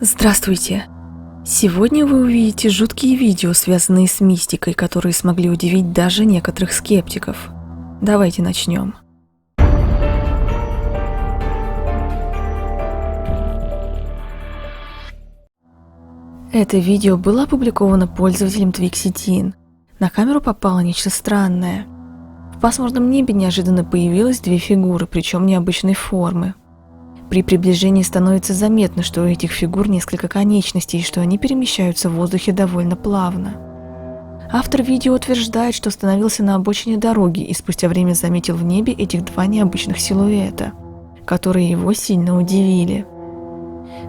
Здравствуйте! Сегодня вы увидите жуткие видео, связанные с мистикой, которые смогли удивить даже некоторых скептиков. Давайте начнем. Это видео было опубликовано пользователем Twixy. На камеру попало нечто странное. В пасмурном небе неожиданно появилось две фигуры, причем необычной формы. При приближении становится заметно, что у этих фигур несколько конечностей и что они перемещаются в воздухе довольно плавно. Автор видео утверждает, что остановился на обочине дороги и спустя время заметил в небе этих два необычных силуэта, которые его сильно удивили.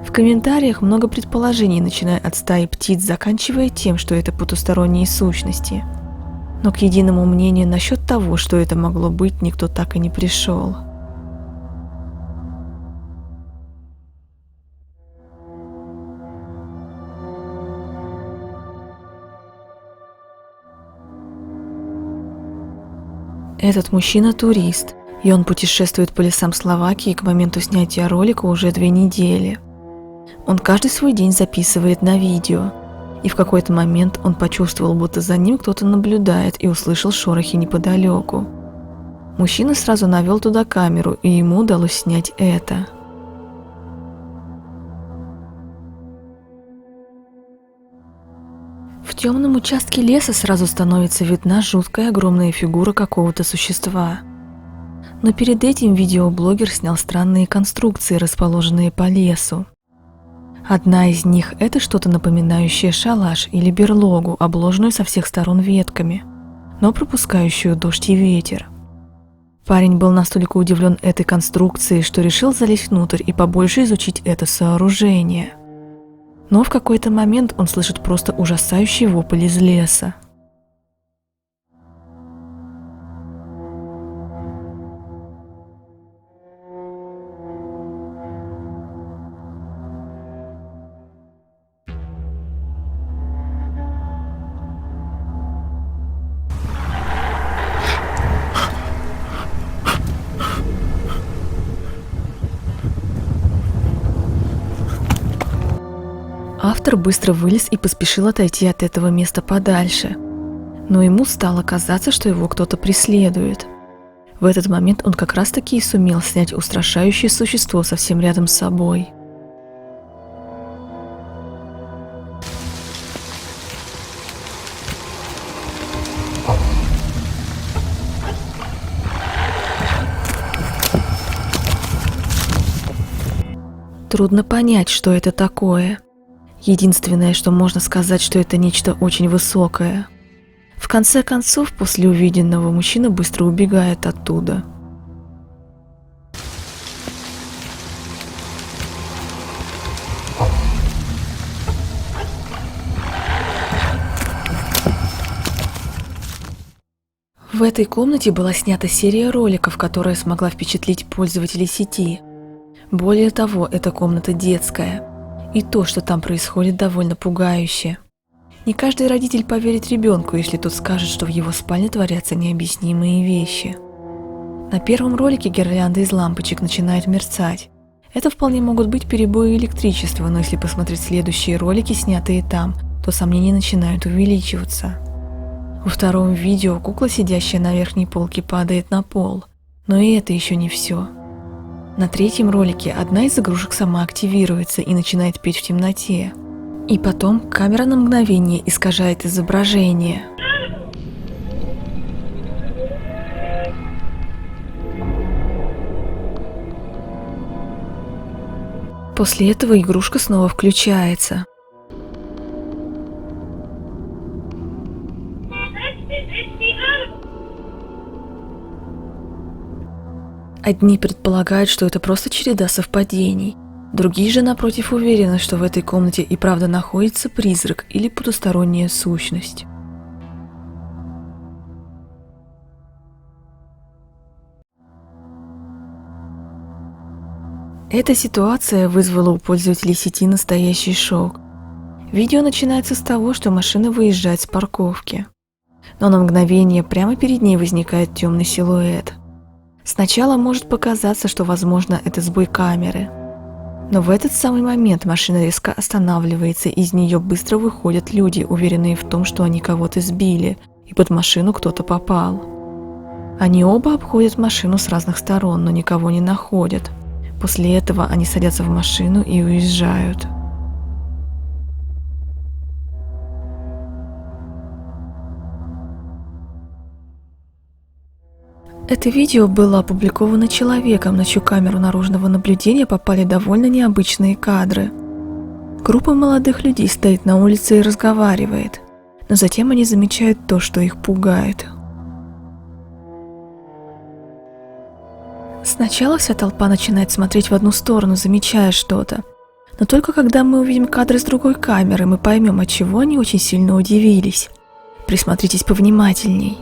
В комментариях много предположений, начиная от стаи птиц, заканчивая тем, что это потусторонние сущности. Но к единому мнению насчет того, что это могло быть, никто так и не пришел. Этот мужчина турист, и он путешествует по лесам Словакии к моменту снятия ролика уже 2 недели. Он каждый свой день записывает на видео, и в какой-то момент он почувствовал, будто за ним кто-то наблюдает, и услышал шорохи неподалеку. Мужчина сразу навел туда камеру, и ему удалось снять это. В темном участке леса сразу становится видна жуткая огромная фигура какого-то существа. Но перед этим видеоблогер снял странные конструкции, расположенные по лесу. Одна из них – это что-то напоминающее шалаш или берлогу, обложенную со всех сторон ветками, но пропускающую дождь и ветер. Парень был настолько удивлен этой конструкцией, что решил залезть внутрь и побольше изучить это сооружение. Но в какой-то момент он слышит просто ужасающий вопль из леса. Автор быстро вылез и поспешил отойти от этого места подальше, но ему стало казаться, что его кто-то преследует. В этот момент он как раз-таки и сумел снять устрашающее существо совсем рядом с собой. Трудно понять, что это такое. Единственное, что можно сказать, что это нечто очень высокое. В конце концов, после увиденного, мужчина быстро убегает оттуда. В этой комнате была снята серия роликов, которая смогла впечатлить пользователей сети. Более того, эта комната детская. И то, что там происходит, довольно пугающе. Не каждый родитель поверит ребенку, если тот скажет, что в его спальне творятся необъяснимые вещи. На первом ролике гирлянда из лампочек начинает мерцать. Это вполне могут быть перебои электричества, но если посмотреть следующие ролики, снятые там, то сомнения начинают увеличиваться. Во втором видео кукла, сидящая на верхней полке, падает на пол. Но и это еще не все. На третьем ролике одна из игрушек сама активируется и начинает петь в темноте. И потом камера на мгновение искажает изображение. После этого игрушка снова включается. Одни предполагают, что это просто череда совпадений, другие же, напротив, уверены, что в этой комнате и правда находится призрак или потусторонняя сущность. Эта ситуация вызвала у пользователей сети настоящий шок. Видео начинается с того, что машина выезжает с парковки, но на мгновение прямо перед ней возникает темный силуэт. Сначала может показаться, что, возможно, это сбой камеры, Но в этот самый момент машина резко останавливается, и из нее быстро выходят люди, уверенные в том, что они кого-то сбили, и под машину кто-то попал. Они оба обходят машину с разных сторон, но никого не находят. После этого они садятся в машину и уезжают. Это видео было опубликовано человеком, на чью камеру наружного наблюдения попали довольно необычные кадры. Группа молодых людей стоит на улице и разговаривает, но затем они замечают то, что их пугает. Сначала вся толпа начинает смотреть в одну сторону, замечая что-то. Но только когда мы увидим кадры с другой камеры, мы поймем, отчего они очень сильно удивились. Присмотритесь повнимательней.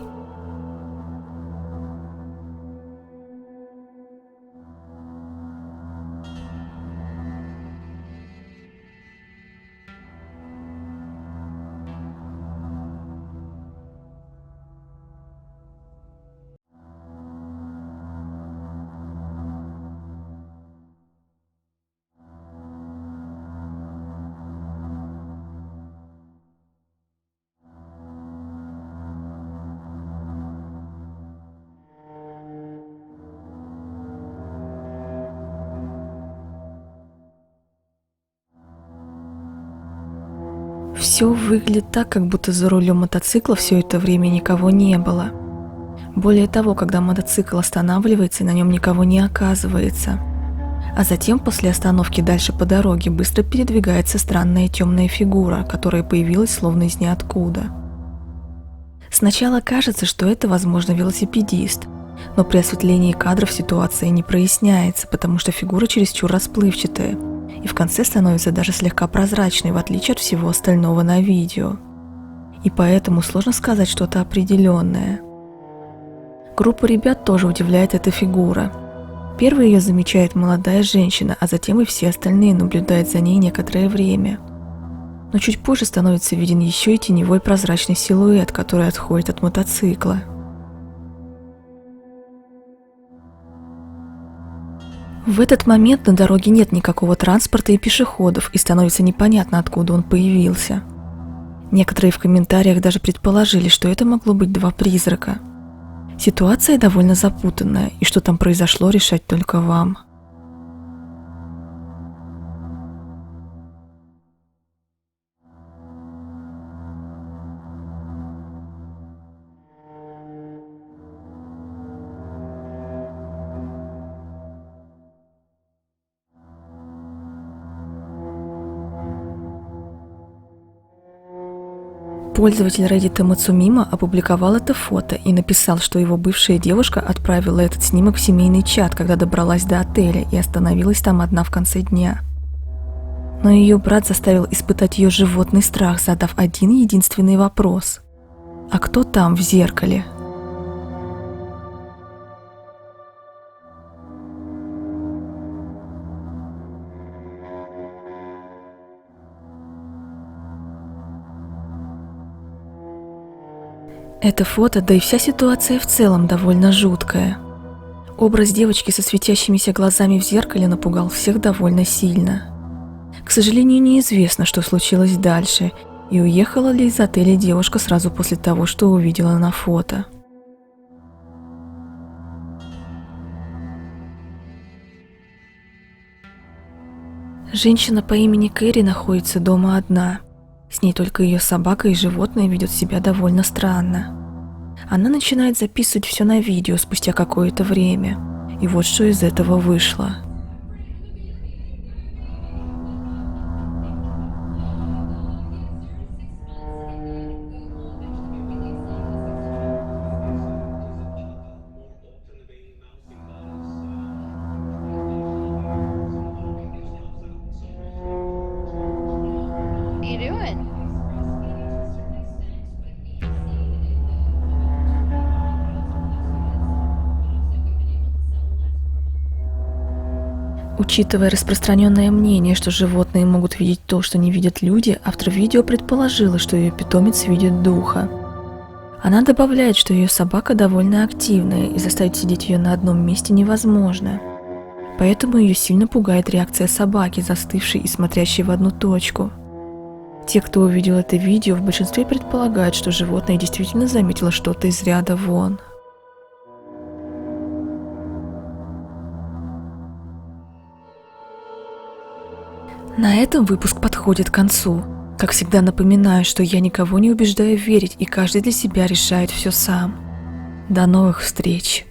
Все выглядит так, как будто за рулем мотоцикла все это время никого не было. Более того, когда мотоцикл останавливается, на нем никого не оказывается. А затем, после остановки дальше по дороге, быстро передвигается странная темная фигура, которая появилась словно из ниоткуда. Сначала кажется, что это, возможно, велосипедист, но при осветлении кадров ситуация не проясняется, потому что фигура чересчур расплывчатая, и в конце становится даже слегка прозрачной, в отличие от всего остального на видео. И поэтому сложно сказать что-то определенное. Группу ребят тоже удивляет эта фигура. Первой ее замечает молодая женщина, а затем и все остальные наблюдают за ней некоторое время. Но чуть позже становится виден еще и теневой прозрачный силуэт, который отходит от мотоцикла. В этот момент на дороге нет никакого транспорта и пешеходов, и становится непонятно, откуда он появился. Некоторые в комментариях даже предположили, что это могло быть два призрака. Ситуация довольно запутанная, и что там произошло, решать только вам. Пользователь Reddit Мацумима опубликовал это фото и написал, что его бывшая девушка отправила этот снимок в семейный чат, когда добралась до отеля и остановилась там одна в конце дня. Но ее брат заставил испытать ее животный страх, задав один единственный вопрос: «А кто там в зеркале?» Это фото, да и вся ситуация в целом довольно жуткая. Образ девочки со светящимися глазами в зеркале напугал всех довольно сильно. К сожалению, неизвестно, что случилось дальше, и уехала ли из отеля девушка сразу после того, что увидела на фото. Женщина по имени Кэрри находится дома одна. С ней только ее собака и животные ведут себя довольно странно. Она начинает записывать все на видео спустя какое-то время. И вот что из этого вышло. Учитывая распространенное мнение, что животные могут видеть то, что не видят люди, автор видео предположила, что ее питомец видит духа. Она добавляет, что ее собака довольно активная, и заставить сидеть ее на одном месте невозможно. Поэтому ее сильно пугает реакция собаки, застывшей и смотрящей в одну точку. Те, кто увидел это видео, в большинстве предполагают, что животное действительно заметило что-то из ряда вон. На этом выпуск подходит к концу. Как всегда напоминаю, что я никого не убеждаю верить, и каждый для себя решает все сам. До новых встреч!